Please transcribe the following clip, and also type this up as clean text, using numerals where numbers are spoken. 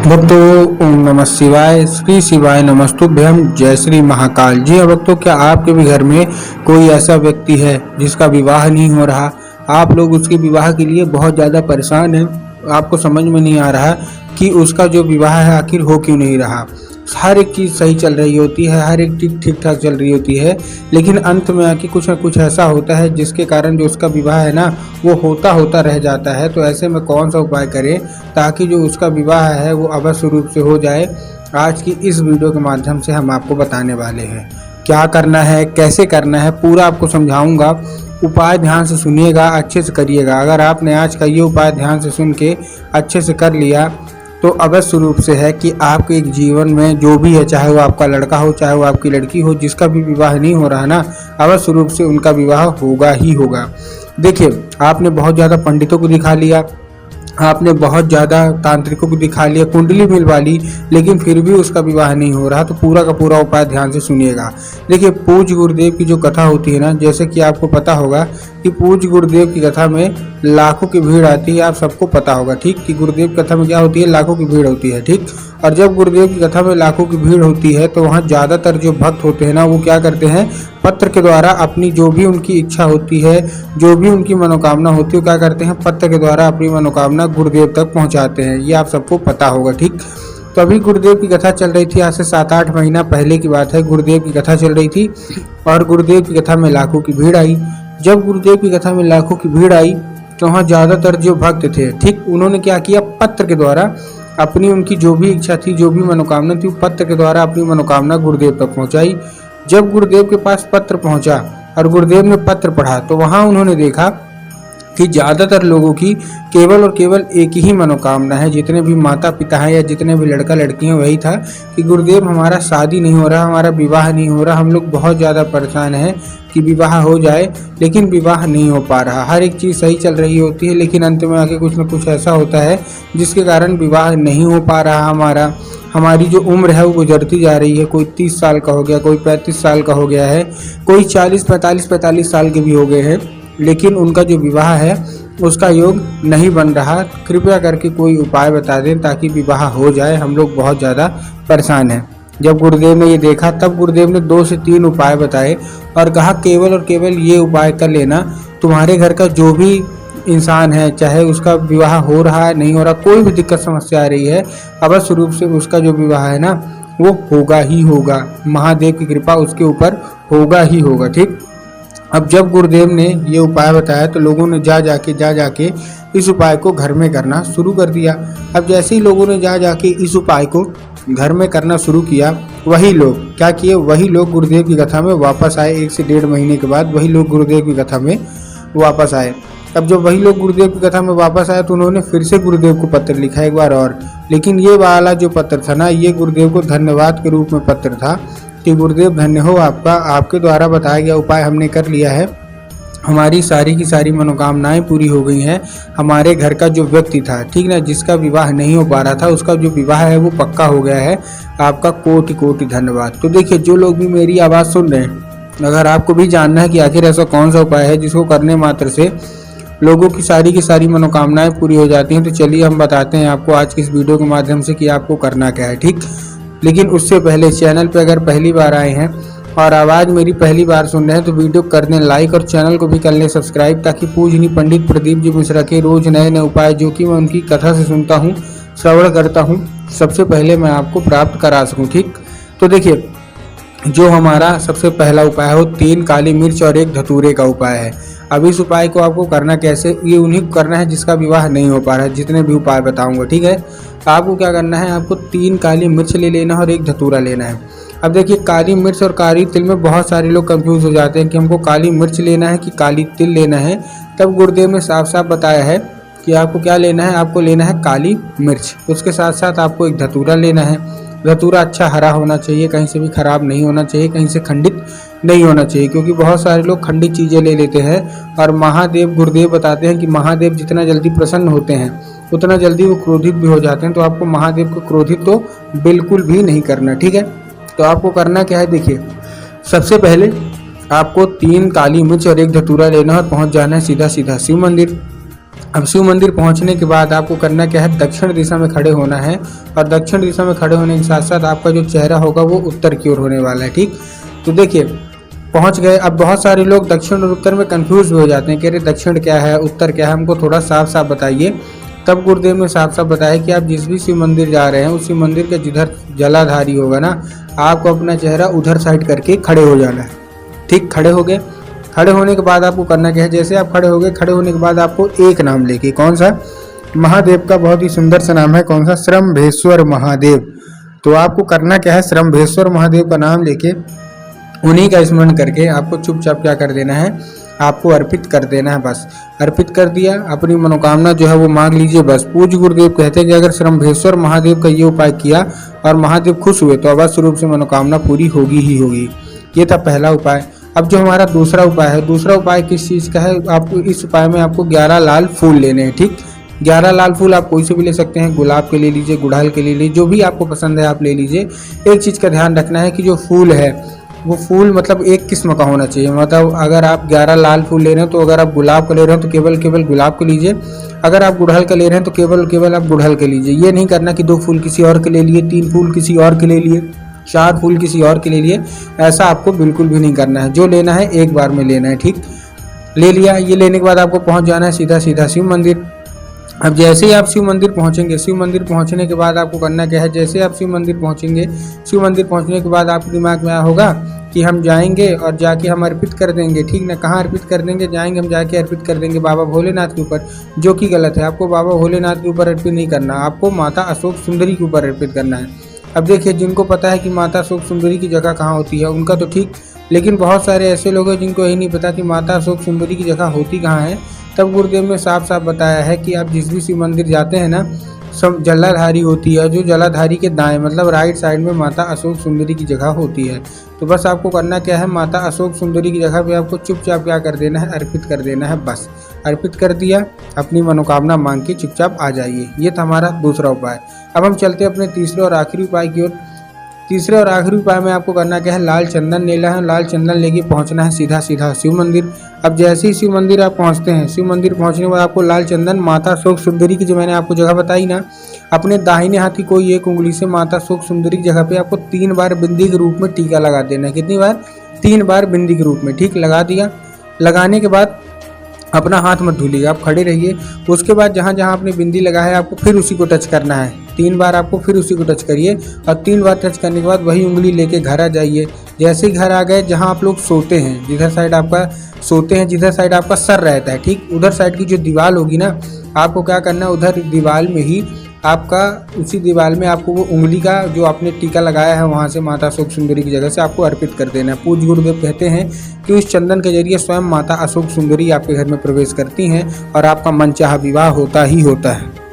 भक्तों, ओम नमः शिवाय। श्री शिवाय नमस्तुभ्यम। जय श्री महाकाल। जी हाँ भक्तों, क्या आपके भी घर में कोई ऐसा व्यक्ति है जिसका विवाह नहीं हो रहा? आप लोग उसके विवाह के लिए बहुत ज़्यादा परेशान हैं। आपको समझ में नहीं आ रहा कि उसका जो विवाह है आखिर हो क्यों नहीं रहा। हर एक चीज़ सही चल रही होती है, हर एक चीज़ ठीक ठाक चल रही होती है, लेकिन अंत में आके कुछ ना कुछ ऐसा होता है जिसके कारण जो उसका विवाह है ना, वो होता होता रह जाता है। तो ऐसे में कौन सा उपाय करें ताकि जो उसका विवाह है वो अवश्य रूप से हो जाए। आज की इस वीडियो के माध्यम से हम आपको बताने वाले हैं क्या करना है, कैसे करना है, पूरा आपको समझाऊंगा। उपाय ध्यान से सुनिएगा, अच्छे से करिएगा। अगर आपने आज का ये उपाय ध्यान से सुन के अच्छे से कर लिया तो अवश्य रूप से है कि आपके एक जीवन में जो भी है, चाहे वो आपका लड़का हो चाहे वो आपकी लड़की हो, जिसका भी विवाह नहीं हो रहा ना, अवश्य रूप से उनका विवाह होगा ही होगा। देखिए, आपने बहुत ज़्यादा पंडितों को दिखा लिया, आपने बहुत ज़्यादा तांत्रिकों को दिखा लिया, कुंडली मिलवा ली, लेकिन फिर भी उसका विवाह नहीं हो रहा, तो पूरा का पूरा उपाय ध्यान से सुनिएगा। देखिए, पूज्य गुरुदेव की जो कथा होती है ना, जैसे कि आपको पता होगा कि पूज्य गुरुदेव की कथा में लाखों की भीड़ आती है। आप सबको पता होगा ठीक कि गुरुदेव की कथा में क्या होती है, लाखों की भीड़ होती है ठीक। और जब गुरुदेव की कथा में लाखों की भीड़ होती है तो वहाँ ज़्यादातर जो भक्त होते हैं ना, वो क्या करते हैं, पत्र के द्वारा अपनी जो भी उनकी इच्छा होती है, जो भी उनकी मनोकामना होती है, वो क्या करते हैं, पत्र के द्वारा अपनी मनोकामना गुरुदेव तक पहुंचाते हैं। ये आप सबको पता होगा ठीक। तो अभी गुरुदेव की कथा चल रही थी, आज से 7-8 महीना पहले की बात है। गुरुदेव की कथा चल रही थी और गुरुदेव की कथा में लाखों की भीड़ आई। जब गुरुदेव की कथा में लाखों की भीड़ आई तो वहाँ ज़्यादातर जो भक्त थे ठीक, उन्होंने क्या किया, पत्र के द्वारा अपनी उनकी जो भी इच्छा थी, जो भी मनोकामना थी, पत्र के द्वारा अपनी मनोकामना गुरुदेव तक पहुँचाई। जब गुरुदेव के पास पत्र पहुँचा और गुरुदेव ने पत्र पढ़ा तो वहाँ उन्होंने देखा कि ज़्यादातर लोगों की केवल और केवल एक ही मनोकामना है, जितने भी माता पिता हैं या जितने भी लड़का लड़की हैं, वही था कि गुरुदेव हमारा शादी नहीं हो रहा, हमारा विवाह नहीं हो रहा, हम लोग बहुत ज़्यादा परेशान हैं कि विवाह हो जाए, लेकिन विवाह नहीं हो पा रहा। हर एक चीज़ सही चल रही होती है, लेकिन अंत में आके कुछ ना कुछ ऐसा होता है जिसके कारण विवाह नहीं हो पा रहा हमारा। हमारी जो उम्र है वो गुजरती जा रही है, कोई 30 साल का हो गया, कोई 35 साल का हो गया है, कोई 40-45 साल के भी हो गए हैं, लेकिन उनका जो विवाह है उसका योग नहीं बन रहा। कृपया करके कोई उपाय बता दें ताकि विवाह हो जाए, हम लोग बहुत ज़्यादा परेशान हैं। जब गुरुदेव ने ये देखा तब गुरुदेव ने 2 से 3 उपाय बताए और कहा केवल और केवल ये उपाय कर लेना, तुम्हारे घर का जो भी इंसान है, चाहे उसका विवाह हो रहा है नहीं हो रहा, कोई भी दिक्कत समस्या आ रही है, अवश्य रूप से उसका जो विवाह है ना वो होगा ही होगा। महादेव की कृपा उसके ऊपर होगा ही होगा ठीक। अब जब गुरुदेव ने ये उपाय बताया तो लोगों ने जा जाके इस उपाय को घर में करना शुरू कर दिया। अब जैसे ही लोगों ने जा जाके इस उपाय को घर में करना शुरू किया, वही लोग क्या किए, वही लोग गुरुदेव की कथा में वापस आए। 1 से 1.5 महीने के बाद वही लोग गुरुदेव की कथा में वापस आए। अब जब वही लोग गुरुदेव की कथा में वापस आए तो उन्होंने फिर से गुरुदेव को पत्र लिखा एक बार और, लेकिन ये वाला जो पत्र था ना, ये गुरुदेव को धन्यवाद के रूप में पत्र था कि गुरुदेव धन्य हो आपका, आपके द्वारा बताया गया उपाय हमने कर लिया है, हमारी सारी की सारी मनोकामनाएं पूरी हो गई हैं। हमारे घर का जो व्यक्ति था ठीक ना, जिसका विवाह नहीं हो पा रहा था, उसका जो विवाह है वो पक्का हो गया है। आपका कोटि कोटि धन्यवाद। तो देखिए, जो लोग भी मेरी आवाज़ सुन रहे हैं, अगर आपको भी जानना है कि आखिर ऐसा कौन सा उपाय है जिसको करने मात्र से लोगों की सारी मनोकामनाएं पूरी हो जाती हैं, तो चलिए हम बताते हैं आपको आज की इस वीडियो के माध्यम से कि आपको करना क्या है ठीक। लेकिन उससे पहले चैनल पे अगर पहली बार आए हैं और आवाज़ मेरी पहली बार सुन रहे हैं तो वीडियो कर दें लाइक और चैनल को भी कर लें सब्सक्राइब, ताकि पूजनीय पंडित प्रदीप जी मिश्रा के रोज़ नए नए उपाय जो कि मैं उनकी कथा से सुनता हूँ, श्रवण करता हूँ, सबसे पहले मैं आपको प्राप्त करा सकूँ ठीक। तो देखिए, जो हमारा सबसे पहला उपाय है वो 3 काली मिर्च और 1 धतूरे का उपाय है। अब इस उपाय को आपको करना कैसे, ये उन्हीं को करना है जिसका विवाह नहीं हो पा रहा है, जितने भी उपाय बताऊंगा ठीक है। आपको क्या करना है, आपको 3 काली मिर्च ले लेना और 1 धतूरा लेना है। अब देखिए, काली मिर्च और काली तिल में बहुत सारे लोग कंफ्यूज हो जाते हैं कि हमको काली मिर्च लेना है कि काली तिल लेना है। तब गुरुदेव ने साफ साफ बताया है कि आपको क्या लेना है, आपको लेना है काली मिर्च, उसके साथ साथ आपको 1 धतूरा लेना है। धतूरा अच्छा हरा होना चाहिए, कहीं से भी खराब नहीं होना चाहिए, कहीं से खंडित नहीं होना चाहिए, क्योंकि बहुत सारे लोग खंडित चीज़ें ले लेते हैं और महादेव गुरुदेव बताते हैं कि महादेव जितना जल्दी प्रसन्न होते हैं उतना जल्दी वो क्रोधित भी हो जाते हैं। तो आपको महादेव को क्रोधित तो बिल्कुल भी नहीं करना ठीक है। तो आपको करना क्या है, देखिए, सबसे पहले आपको 3 काली मिर्च और 1 धतूरा लेना और पहुंच जाना है सीधा सीधा शिव मंदिर। अब शिव मंदिर पहुंचने के बाद आपको करना क्या है, दक्षिण दिशा में खड़े होना है और दक्षिण दिशा में खड़े होने के साथ साथ आपका जो चेहरा होगा वो उत्तर की ओर होने वाला है। ठीक, तो देखिए पहुंच गए। अब बहुत सारे लोग दक्षिण और उत्तर में कंफ्यूज हो जाते हैं कि अरे दक्षिण क्या है, उत्तर क्या है, हमको थोड़ा साफ साफ बताइए। तब गुरुदेव ने साफ साफ बताया कि आप जिस भी शिव मंदिर जा रहे हैं उस शिव मंदिर के जिधर जलाधारी होगा ना, आपको अपना चेहरा उधर साइड करके खड़े हो जाना है। ठीक, खड़े हो गए। खड़े होने के बाद आपको करना क्या है, जैसे आप खड़े हो गए, खड़े होने के बाद आपको एक नाम लेके, कौन सा, महादेव का बहुत ही सुंदर सा नाम है, कौन सा, श्रम्भेश्वर महादेव। तो आपको करना क्या है, श्रम्भेश्वर महादेव का नाम लेके उन्हीं का स्मरण करके आपको चुपचाप क्या कर देना है, आपको अर्पित कर देना है। बस अर्पित कर दिया, अपनी मनोकामना जो है वो मांग लीजिए। बस पूज्य गुरुदेव कहते हैं कि अगर श्रम्भेश्वर महादेव का ये उपाय किया और महादेव खुश हुए तो अवश्य रूप से मनोकामना पूरी होगी ही होगी। ये था पहला उपाय। अब जो हमारा दूसरा उपाय है, दूसरा उपाय किस चीज़ का है, आपको इस उपाय में आपको 11 लाल फूल लेने हैं। ठीक, 11 लाल फूल आप कोई से भी ले सकते हैं, गुलाब के ले लीजिए, गुड़हल के ले लीजिए, जो भी आपको पसंद है आप ले लीजिए। एक चीज़ का ध्यान रखना है कि जो फूल है वो फूल मतलब एक किस्म का होना चाहिए। मतलब अगर आप 11 लाल फूल ले रहे हैं तो अगर आप गुलाब का ले रहे हैं तो केवल गुलाब के लीजिए, अगर आप गुड़हल का ले रहे हैं तो केवल आप गुड़हल के लीजिए। ये नहीं करना कि 2 फूल किसी और के ले लिए, 3 फूल किसी और के ले लिए, 4 फूल किसी और के ले लिए, ऐसा आपको बिल्कुल भी नहीं करना है। जो लेना है एक बार में लेना है। ठीक, ले लिया। ये लेने के बाद आपको पहुंच जाना है सीधा सीधा शिव मंदिर। अब जैसे ही आप शिव मंदिर पहुंचेंगे, शिव मंदिर पहुंचने के बाद आपको करना क्या है, जैसे आप शिव मंदिर पहुंचेंगे, शिव मंदिर पहुंचने के बाद आपके दिमाग में आया होगा कि हम जाएंगे और जाके हम अर्पित कर देंगे। ठीक ना, कहाँ अर्पित कर देंगे, जाएंगे हम जाके अर्पित कर देंगे बाबा भोलेनाथ के ऊपर, जो कि गलत है। आपको बाबा भोलेनाथ के ऊपर अर्पित नहीं करना, आपको माता अशोक सुंदरी के ऊपर अर्पित करना है। अब देखिए, जिनको पता है कि माता अशोक सुंदरी की जगह कहाँ होती है उनका तो ठीक, लेकिन बहुत सारे ऐसे लोग हैं जिनको यही नहीं पता कि माता अशोक सुंदरी की जगह होती कहाँ है। तब गुरुदेव ने साफ साफ बताया है कि आप जिस भी शिव मंदिर जाते हैं ना, सब जलाधारी होती है, जो जलाधारी के दाएं मतलब राइट साइड में माता अशोक सुंदरी की जगह होती है। तो बस आपको करना क्या है, माता अशोक सुंदरी की जगह पे आपको चुपचाप क्या कर देना है, अर्पित कर देना है। बस अर्पित कर दिया, अपनी मनोकामना मांग के चुपचाप आ जाइए। ये था हमारा दूसरा उपाय। अब हम चलते हैं अपने तीसरे और आखिरी उपाय की ओर। तीसरे और आखिरी उपाय में आपको करना क्या है, लाल चंदन लेना है। लाल चंदन लेके पहुंचना है सीधा सीधा शिव मंदिर। अब जैसे ही शिव मंदिर आप पहुंचते हैं, शिव मंदिर पहुंचने के बाद आपको लाल चंदन माता अशोक सुंदरी की, जो मैंने आपको जगह बताई ना, अपने दाहिने हाथ की कोई एक उंगली से माता अशोक सुंदरी की जगह पे आपको 3 बार बिंदी के रूप में टीका लगा देना है। कितनी बार, 3 बार बिंदी के रूप में। ठीक, लगा दिया। लगाने के बाद अपना हाथ मत धुलिए, आप खड़े रहिए। उसके बाद जहाँ जहाँ आपने बिंदी लगा है आपको फिर उसी को टच करना है। 3 बार आपको फिर उसी को टच करिए और 3 बार टच करने के बाद वही उंगली लेके घर आ जाइए। जैसे ही घर आ गए, जहाँ आप लोग सोते हैं, जिधर साइड आपका सोते हैं, जिधर साइड आपका सर रहता है, ठीक उधर साइड की जो दीवार होगी ना, आपको क्या करना है, उधर दीवार में ही आपका, उसी दीवार में आपको वो उंगली का जो आपने टीका लगाया है वहाँ से माता अशोक सुंदरी की जगह से आपको अर्पित कर देना है। पूज्य गुरुदेव कहते हैं कि उस चंदन के जरिए स्वयं माता अशोक सुंदरी आपके घर में प्रवेश करती हैं और आपका मनचाहा विवाह होता ही होता है।